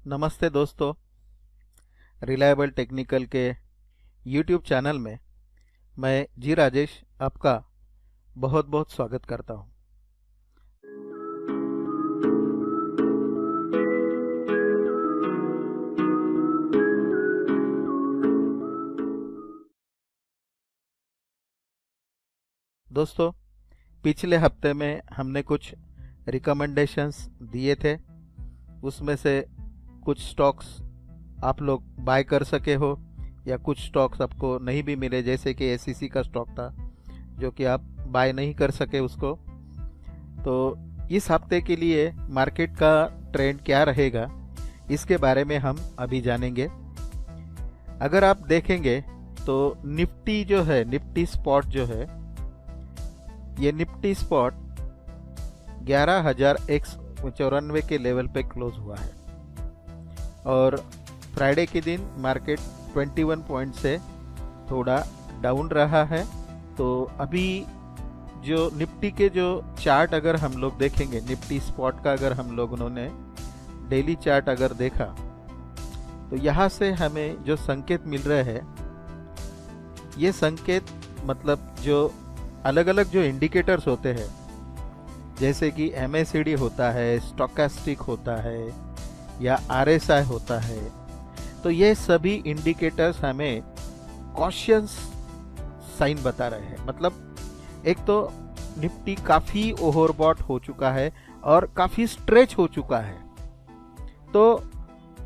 नमस्ते दोस्तों। Reliable technical के यूट्यूब चैनल में मैं जी राजेश आपका बहुत बहुत स्वागत करता हूं। दोस्तों, पिछले हफ्ते में हमने कुछ रिकमेंडेशंस दिए थे। उसमें से कुछ स्टॉक्स आप लोग बाय कर सके हो या कुछ स्टॉक्स आपको नहीं भी मिले, जैसे कि एसईसी का स्टॉक था जो कि आप बाय नहीं कर सके उसको। तो इस हफ्ते के लिए मार्केट का ट्रेंड क्या रहेगा इसके बारे में हम अभी जानेंगे। अगर आप देखेंगे तो निफ्टी जो है, निफ्टी स्पॉट जो है, ये निफ्टी स्पॉट 11,194 के लेवल पे क्लोज हुआ है और फ्राइडे के दिन मार्केट 21 पॉइंट से थोड़ा डाउन रहा है। तो अभी जो निफ्टी के जो चार्ट अगर हम लोग देखेंगे, निफ्टी स्पॉट का अगर हम लोगों ने डेली चार्ट अगर देखा तो यहाँ से हमें जो संकेत मिल रहे हैं, ये संकेत मतलब जो अलग अलग जो इंडिकेटर्स होते हैं, जैसे कि MACD होता है, स्टोकेस्टिक होता है या RSI होता है, तो ये सभी इंडिकेटर्स हमें कॉशियस साइन बता रहे हैं। मतलब एक तो निफ्टी काफ़ी ओवरबॉट हो चुका है और काफ़ी स्ट्रेच हो चुका है। तो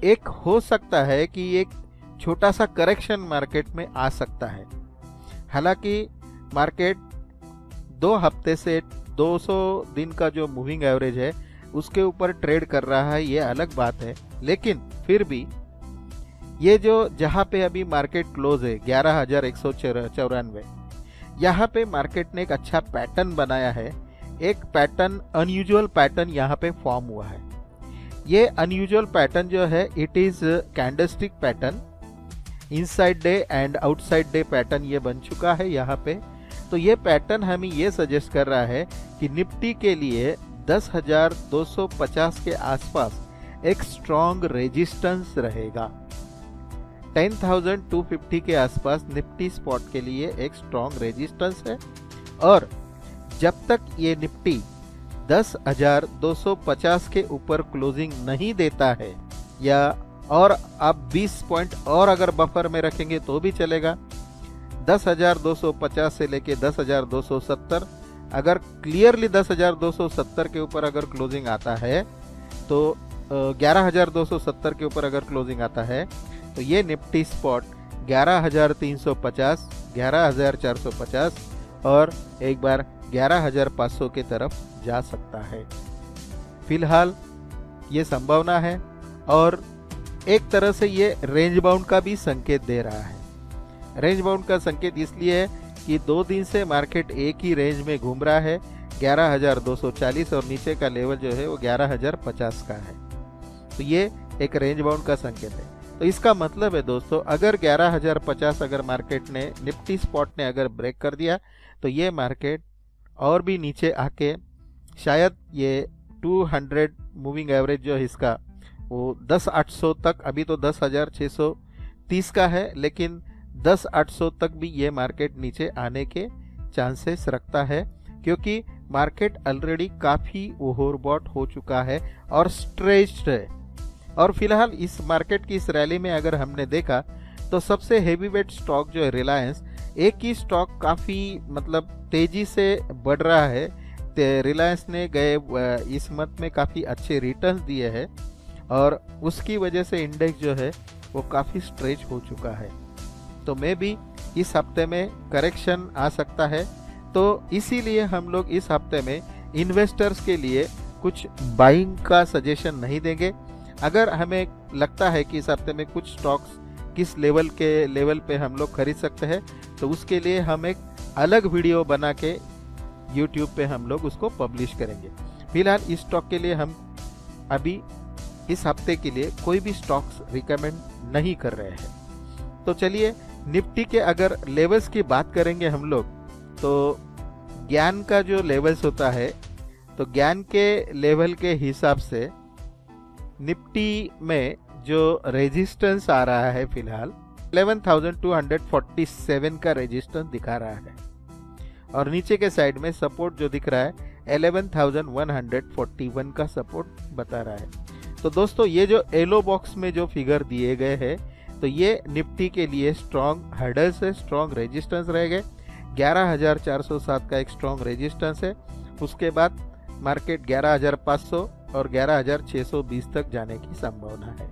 एक हो सकता है कि एक छोटा सा करेक्शन मार्केट में आ सकता है। हालांकि मार्केट 2 हफ्ते से 200 दिन का जो मूविंग एवरेज है उसके ऊपर ट्रेड कर रहा है, ये अलग बात है। लेकिन फिर भी ये जो जहाँ पे अभी मार्केट क्लोज है 11,194, यहाँ पे मार्केट ने एक अच्छा पैटर्न बनाया है। एक पैटर्न, अनयूजुअल पैटर्न यहाँ पे फॉर्म हुआ है। ये अनयूजुअल पैटर्न जो है, it is candlestick pattern, inside day and outside day pattern ये बन चुका है यहाँ पे। तो ये पैटर्न हमें ये सजेस्ट कर रहा है कि निफ्टी के लिए 10,250 के आसपास एक स्ट्रॉन्ग रेजिस्टेंस रहेगा। 10,250 के आसपास निफ्टी स्पॉट के लिए एक स्ट्रॉन्ग रेजिस्टेंस है और जब तक ये निफ्टी 10,250 के ऊपर क्लोजिंग नहीं देता है, या और आप 20 पॉइंट और अगर बफर में रखेंगे तो भी चलेगा, 10,250 से लेके 10,270, अगर क्लियरली 10,270 के ऊपर अगर क्लोजिंग आता है तो 11,270 के ऊपर अगर क्लोजिंग आता है तो ये निफ्टी स्पॉट 11,350, 11,450 और एक बार 11,500 के तरफ जा सकता है। फिलहाल ये संभावना है और एक तरह से ये रेंज बाउंड का भी संकेत दे रहा है। रेंज बाउंड का संकेत इसलिए है कि 2 दिन से मार्केट एक ही रेंज में घूम रहा है, 11,240, और नीचे का लेवल जो है वो 11,050 का है। तो ये एक रेंज बाउंड का संकेत है। तो इसका मतलब है दोस्तों, अगर 11,050 अगर मार्केट ने, निफ्टी स्पॉट ने अगर ब्रेक कर दिया तो ये मार्केट और भी नीचे आके शायद ये 200 मूविंग एवरेज जो है इसका वो 10,800 तक, अभी तो 10,630 का है, लेकिन 10,800 तक भी ये मार्केट नीचे आने के चांसेस रखता है, क्योंकि मार्केट ऑलरेडी काफ़ी ओवरबॉट हो चुका है और स्ट्रेच्ड है। और फिलहाल इस मार्केट की इस रैली में अगर हमने देखा तो सबसे हेवी वेट स्टॉक जो है रिलायंस, एक ही स्टॉक काफ़ी मतलब तेज़ी से बढ़ रहा है। रिलायंस ने गए इस मंथ में काफ़ी अच्छे रिटर्न्स दिए हैं और उसकी वजह से इंडेक्स जो है वो काफ़ी स्ट्रेच हो चुका है। तो मे भी इस हफ्ते में करेक्शन आ सकता है। तो इसीलिए हम लोग इस हफ्ते में इन्वेस्टर्स के लिए कुछ बाइंग का सजेशन नहीं देंगे। अगर हमें लगता है कि इस हफ्ते में कुछ स्टॉक्स किस लेवल पे हम लोग खरीद सकते हैं, तो उसके लिए हम एक अलग वीडियो बना के यूट्यूब पे हम लोग उसको पब्लिश करेंगे। फिलहाल इस स्टॉक के लिए हम अभी इस हफ्ते के लिए कोई भी स्टॉक्स रिकमेंड नहीं कर रहे हैं। तो चलिए निफ्टी के अगर लेवल्स की बात करेंगे हम लोग, तो ज्ञान का जो लेवल्स होता है, तो ज्ञान के लेवल के हिसाब से निफ्टी में जो रेजिस्टेंस आ रहा है फिलहाल 11,247 का रेजिस्टेंस दिखा रहा है, और नीचे के साइड में सपोर्ट जो दिख रहा है 11,141 का सपोर्ट बता रहा है। तो दोस्तों ये जो येलो बॉक्स में जो फिगर दिए गए हैं, तो ये निफ्टी के लिए स्ट्रॉन्ग हर्डल्स है, स्ट्रॉन्ग रेजिस्टेंस रह गए। 11,407 का एक स्ट्रॉन्ग रेजिस्टेंस है। उसके बाद मार्केट 11,500 और 11,620 तक जाने की संभावना है।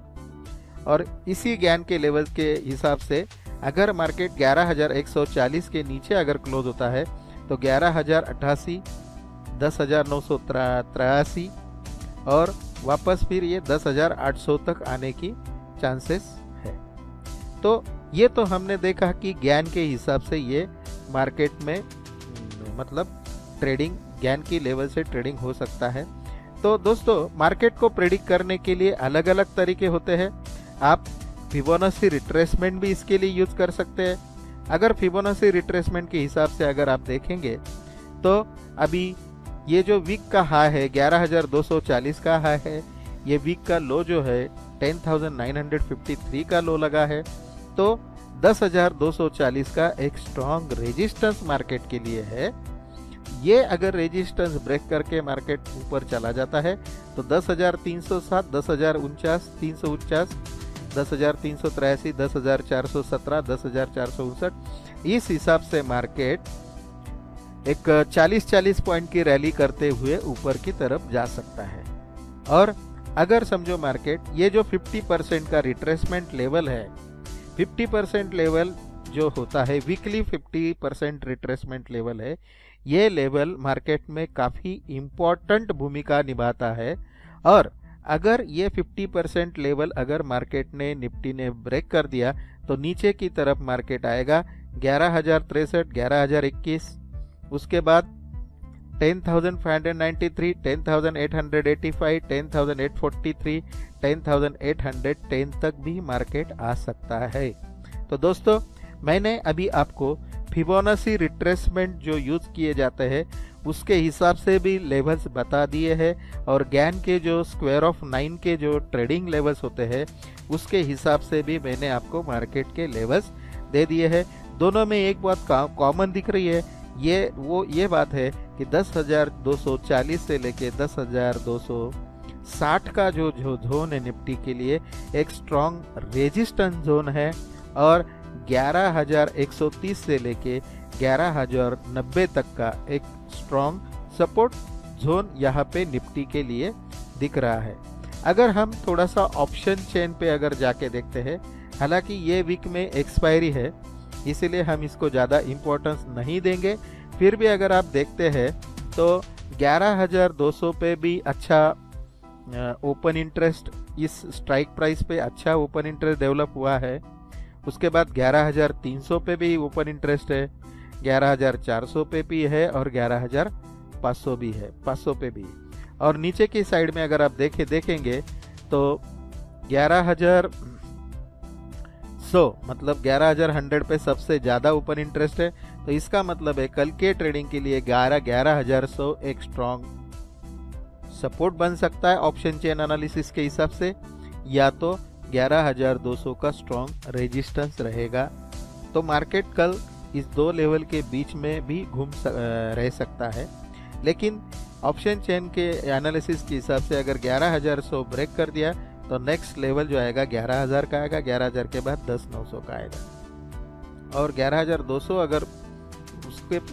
और इसी ज्ञान के लेवल के हिसाब से अगर मार्केट 11,140 के नीचे अगर क्लोज होता है तो 11,088, 10,983 और वापस फिर ये 10,800 तक आने की चांसेस है। तो ये तो हमने देखा कि ज्ञान के हिसाब से ये मार्केट में मतलब ट्रेडिंग ज्ञान की लेवल से ट्रेडिंग हो सकता है। तो दोस्तों मार्केट को प्रेडिक्ट करने के लिए अलग अलग तरीके होते हैं। आप फिबोनाची रिट्रेसमेंट भी इसके लिए यूज कर सकते हैं। अगर फिबोनाची रिट्रेसमेंट के हिसाब से अगर आप देखेंगे तो अभी ये जो वीक का हाई है 11,240 का हाई है, ये वीक का लो जो है 10,953 का लो लगा है। तो 10,240 का एक स्ट्रॉन्ग रेजिस्टेंस मार्केट के लिए है। ये अगर रेजिस्टेंस ब्रेक करके मार्केट ऊपर चला जाता है तो 10,307, 10,049, 349, 10,383, 10,417, 10,459 इस हिसाब से मार्केट एक 40-40 पॉइंट की रैली करते हुए ऊपर की तरफ जा सकता है। और अगर समझो मार्केट ये जो 50% का रिट्रेसमेंट लेवल है, 50% लेवल जो होता है वीकली 50% रिट्रेसमेंट लेवल है, ये लेवल मार्केट में काफ़ी इम्पोर्टेंट भूमिका निभाता है। और अगर ये 50% लेवल अगर मार्केट ने निफ्टी ने ब्रेक कर दिया तो नीचे की तरफ मार्केट आएगा 11,063, 11,021, उसके बाद 10,593, 10,885, 10,843, 10,810 तक भी मार्केट आ सकता है। तो दोस्तों मैंने अभी आपको फिबोनाची रिट्रेसमेंट जो यूज किए जाते हैं उसके हिसाब से भी लेवल्स बता दिए हैं, और ज्ञान के जो स्क्वायर ऑफ 9 के जो ट्रेडिंग लेवल्स होते हैं उसके हिसाब से भी मैंने आपको मार्केट के लेवल्स दे दिए हैं। दोनों में एक बात कॉमन दिख रही है, ये बात है कि 10,240 से लेके 10,260 का जो जोन है निफ्टी के लिए एक स्ट्रॉन्ग रेजिस्टेंस जोन है, और 11,130 से लेके 11,090 तक का एक स्ट्रॉन्ग सपोर्ट जोन यहाँ पे निफ्टी के लिए दिख रहा है। अगर हम थोड़ा सा ऑप्शन चेन पे अगर जाके देखते हैं, हालांकि ये वीक में एक्सपायरी है इसीलिए हम इसको ज़्यादा इम्पोर्टेंस नहीं देंगे, फिर भी अगर आप देखते हैं तो 11,200 पे भी अच्छा ओपन इंटरेस्ट, इस स्ट्राइक प्राइस पे अच्छा ओपन इंटरेस्ट डेवलप हुआ है। उसके बाद 11,300 पे भी ओपन इंटरेस्ट है, 11,400 पे भी है और 11,500 भी है, 500 पे भी। और नीचे की साइड में अगर आप देखेंगे तो 11,100 मतलब 11,100 पे सबसे ज़्यादा ओपन इंटरेस्ट है। तो इसका मतलब है कल के ट्रेडिंग के लिए 11,100 एक स्ट्रॉन्ग सपोर्ट बन सकता है ऑप्शन चेन एनालिसिस के हिसाब से, या तो 11,200 का स्ट्रॉन्ग रेजिस्टेंस रहेगा। तो मार्केट कल इस दो लेवल के बीच में भी रह सकता है, लेकिन ऑप्शन चेन के एनालिसिस के हिसाब से अगर 11,100 ब्रेक कर दिया तो नेक्स्ट लेवल जो आएगा 11,000 का आएगा, 11,000 के बाद 10,900 का आएगा, और 11,200 अगर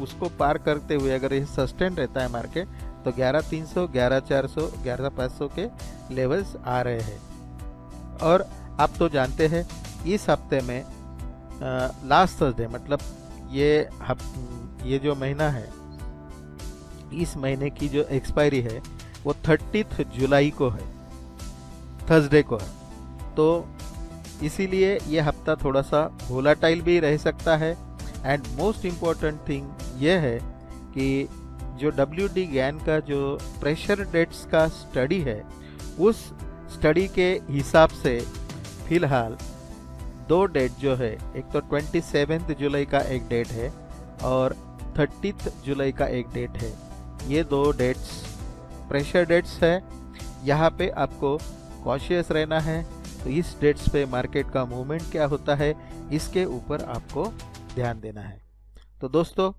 उसको पार करते हुए अगर ये सस्टेन रहता है मार्केट तो 11,300, 11,400, 11,500 के लेवल्स आ रहे हैं। और आप तो जानते हैं इस हफ्ते में लास्ट थर्सडे मतलब ये जो महीना है, इस महीने की जो एक्सपायरी है वो 30 जुलाई को है, थर्सडे को है। तो इसीलिए ये हफ्ता थोड़ा सा वोलाटाइल भी रह सकता है। एंड मोस्ट इम्पॉर्टेंट थिंग ये है कि जो WD ज्ञान का जो प्रेशर डेट्स का स्टडी है, उस स्टडी के हिसाब से फिलहाल दो डेट जो है, एक तो 27 जुलाई का एक डेट है और 30 जुलाई का एक डेट है। ये दो डेट्स प्रेशर डेट्स है, यहाँ पे आपको कॉशियस रहना है। तो इस डेट्स पे मार्केट का मूवमेंट क्या होता है, इसके ऊपर आपको ध्यान देना है। तो दोस्तों,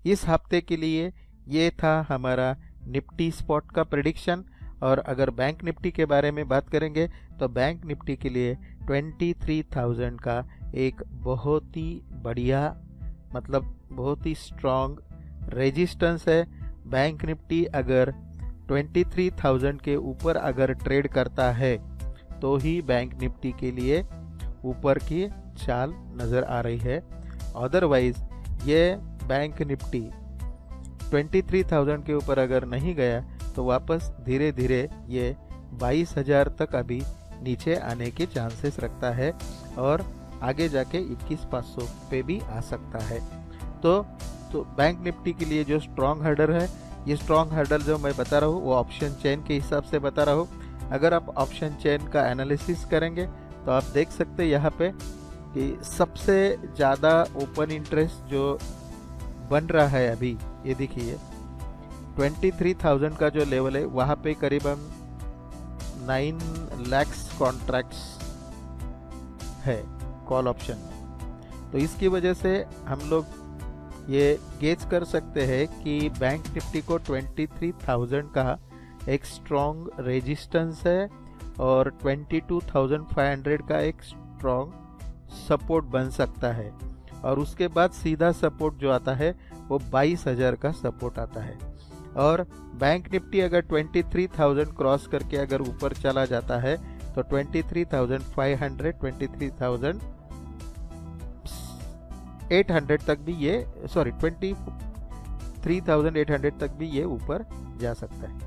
इस हफ्ते के लिए ये था हमारा निफ्टी स्पॉट का प्रेडिक्शन। और अगर बैंक निफ्टी के बारे में बात करेंगे तो बैंक निफ्टी के लिए 23,000 का एक बहुत ही बढ़िया, मतलब बहुत ही स्ट्रॉन्ग रेजिस्टेंस है। बैंक निफ्टी अगर 23,000 के ऊपर अगर ट्रेड करता है तो ही बैंक निफ्टी के लिए ऊपर की चाल नज़र आ रही है। अदरवाइज ये बैंक निफ्टी 23,000 के ऊपर अगर नहीं गया तो वापस धीरे धीरे ये 22,000 तक अभी नीचे आने के चांसेस रखता है और आगे जाके 21,500 पे भी आ सकता है। तो बैंक निफ्टी के लिए जो स्ट्रॉन्ग हर्डल है, ये स्ट्रॉन्ग हर्डल जो मैं बता रहा हूँ वो ऑप्शन चेन के हिसाब से बता रहा हूँ। अगर आप ऑप्शन चेन का एनालिसिस करेंगे तो आप देख सकते हैं यहाँ पे कि सबसे ज़्यादा ओपन इंटरेस्ट जो बन रहा है अभी, ये देखिए 23,000 का जो लेवल है वहाँ पे करीबन 9 लाख कॉन्ट्रैक्ट्स है कॉल ऑप्शन में। तो इसकी वजह से हम लोग ये गेज कर सकते हैं कि बैंक निफ्टी को 23,000 का एक स्ट्रॉन्ग रेजिस्टेंस है और 22,500 का एक स्ट्रॉन्ग सपोर्ट बन सकता है। और उसके बाद सीधा सपोर्ट जो आता है वो 22,000 का सपोर्ट आता है। और बैंक निफ्टी अगर 23,000 क्रॉस करके अगर ऊपर चला जाता है तो 23,500, 23,800 तक भी ये 23,800 तक भी ये ऊपर जा सकता है।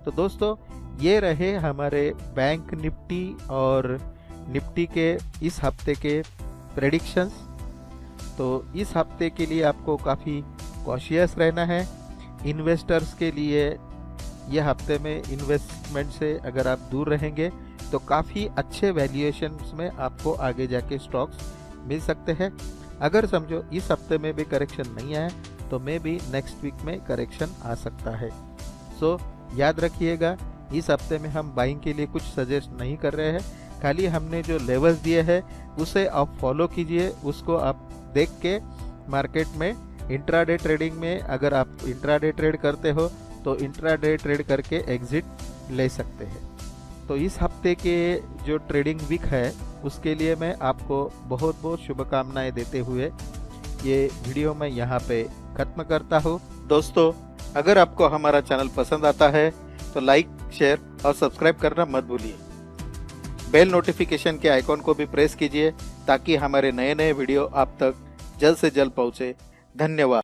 तो दोस्तों, ये रहे हमारे बैंक निफ्टी और निफ्टी के इस हफ्ते के प्रेडिक्शंस। तो इस हफ्ते के लिए आपको काफ़ी कॉशियस रहना है। इन्वेस्टर्स के लिए यह हफ्ते में इन्वेस्टमेंट से अगर आप दूर रहेंगे तो काफ़ी अच्छे वैल्यूएशंस में आपको आगे जाके स्टॉक्स मिल सकते हैं। अगर समझो इस हफ्ते में भी करेक्शन नहीं आया तो मे भी नेक्स्ट वीक में करेक्शन आ सकता है। सो याद रखिएगा, इस हफ्ते में हम बाइंग के लिए कुछ सजेस्ट नहीं कर रहे हैं, खाली हमने जो लेवल्स दिए हैं उसे आप फॉलो कीजिए, उसको आप देख के मार्केट में इंट्राडे ट्रेडिंग में अगर आप इंट्राडे ट्रेड करते हो तो इंट्राडे ट्रेड करके एग्जिट ले सकते हैं। तो इस हफ्ते के जो ट्रेडिंग वीक है उसके लिए मैं आपको बहुत बहुत शुभकामनाएं देते हुए ये वीडियो मैं यहाँ पे ख़त्म करता हूँ। दोस्तों, अगर आपको हमारा चैनल पसंद आता है तो लाइक, शेयर और सब्सक्राइब करना मत भूलिए। बेल नोटिफिकेशन के आइकॉन को भी प्रेस कीजिए ताकि हमारे नए नए वीडियो आप तक जल्द से जल्द पहुँचे। धन्यवाद।